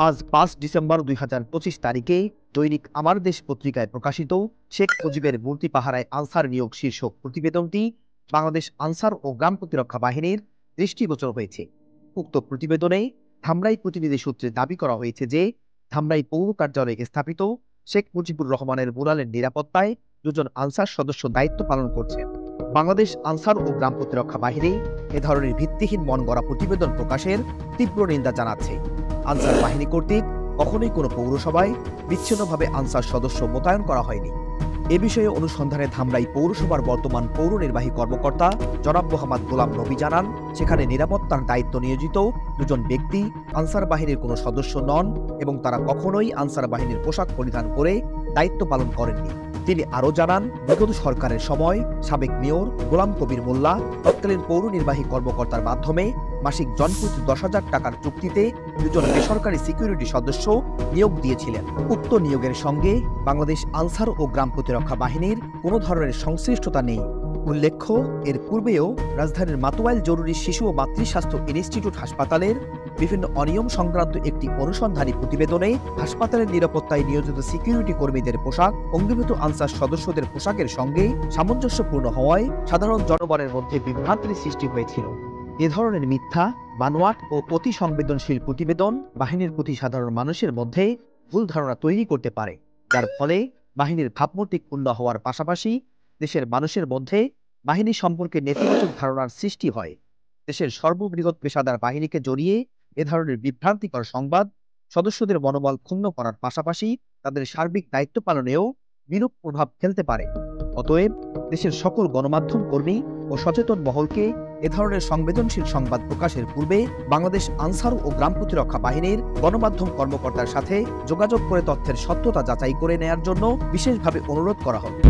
আজ ৫ ডিসেম্বর ২০২৫ তারিখে দৈনিক আমার দেশ পত্রিকায় প্রকাশিত শেখ মুজিবের মূর্তি পাহারায় আনসার নিয়োগ শীর্ষক প্রতিবেদনটি বাংলাদেশ আনসার ও গ্রাম প্রতিরক্ষা বাহিনীর দৃষ্টিগোচর হয়েছে। উক্ত প্রতিবেদনে ধামরাই প্রতিনিধি সূত্রে দাবি করা হয়েছে যে ধামরাই পৌর কার্যালয়ে স্থাপিত শেখ মুজিবুর রহমানের মুরালের নিরাপত্তায় দুজন আনসার সদস্য দায়িত্ব পালন করছেন। বাংলাদেশ আনসার ও গ্রাম প্রতিরক্ষা বাহিনী এ ধরনের ভিত্তিহীন মন গড়া প্রতিবেদন প্রকাশের তীব্র নিন্দা জানাচ্ছে। আনসার বাহিনী কর্তৃক কখনোই কোনো পৌরসভায় বিচ্ছিন্নভাবে আনসার সদস্য মোতায়েন করা হয়নি। এ বিষয়ে অনুসন্ধানে ধামরাই পৌরসভার বর্তমান পৌর নির্বাহী কর্মকর্তা জনাব মোহাম্মদ গোলাম নবী জানান, সেখানে নিরাপত্তার দায়িত্ব নিয়োজিত দুজন ব্যক্তি আনসার বাহিনীর কোনো সদস্য নন এবং তারা কখনোই আনসার বাহিনীর পোশাক পরিধান করে দায়িত্ব পালন করেননি। তিনি আরও জানান, বিগত সরকারের সময় সাবেক মেয়র গোলাম কবির মোল্লা তৎকালীন পৌর নির্বাহী কর্মকর্তার মাধ্যমে মাসিক জনপ্রতি ১০,০০০ টাকার চুক্তিতে দুজন বেসরকারি সিকিউরিটি সদস্য নিয়োগ দিয়েছিলেন। উক্ত নিয়োগের সঙ্গে বাংলাদেশ আনসার ও গ্রাম প্রতিরক্ষা বাহিনীর কোনো ধরনের সংশ্লিষ্টতা নেই। উল্লেখ্য, এর পূর্বেও রাজধানীর মাতোয়াইল জরুরি শিশু ও মাতৃস্বাস্থ্য ইনস্টিটিউট হাসপাতালের বিভিন্ন অনিয়ম সংক্রান্ত একটি অনুসন্ধানী প্রতিবেদনে হাসপাতালের নিরাপত্তায় নিয়োজিত সিকিউরিটি কর্মীদের পোশাক অঙ্গীভূত আনসার সদস্যদের পোশাকের সঙ্গে সামঞ্জস্যপূর্ণ হওয়ায় সাধারণ জনগণের মধ্যে বিভ্রান্তির সৃষ্টি হয়েছিল। এ ধরনের মিথ্যা, বানোয়াট ও অতি সংবেদনশীল প্রতিবেদন বাহিনীর প্রতি সাধারণ মানুষের মধ্যে ভুল ধারণা তৈরি করতে পারে, যার ফলে বাহিনীর ভাবমূর্তি ক্ষুণ্ণ হওয়ার পাশাপাশি দেশের মানুষের মধ্যে বাহিনী সম্পর্কে নেতিবাচক ধারণার সৃষ্টি হয়। দেশের সর্ববৃহৎ পেশাদার বাহিনীকে জড়িয়ে এ ধরনের বিভ্রান্তিকর সংবাদ সদস্যদের মনোবল ক্ষুণ্ণ করার পাশাপাশি তাদের সার্বিক দায়িত্ব পালনেও বিরূপ প্রভাব ফেলতে পারে। অতএব দেশের সকল গণমাধ্যম কর্মী ও সচেতন মহলকে এ ধরনের সংবেদনশীল সংবাদ প্রকাশের পূর্বে বাংলাদেশ আনসার ও গ্রাম প্রতিরক্ষা বাহিনীর গণমাধ্যম কর্মকর্তার সাথে যোগাযোগ করে তথ্যের সত্যতা যাচাই করে নেয়ার জন্য বিশেষভাবে অনুরোধ করা হবে।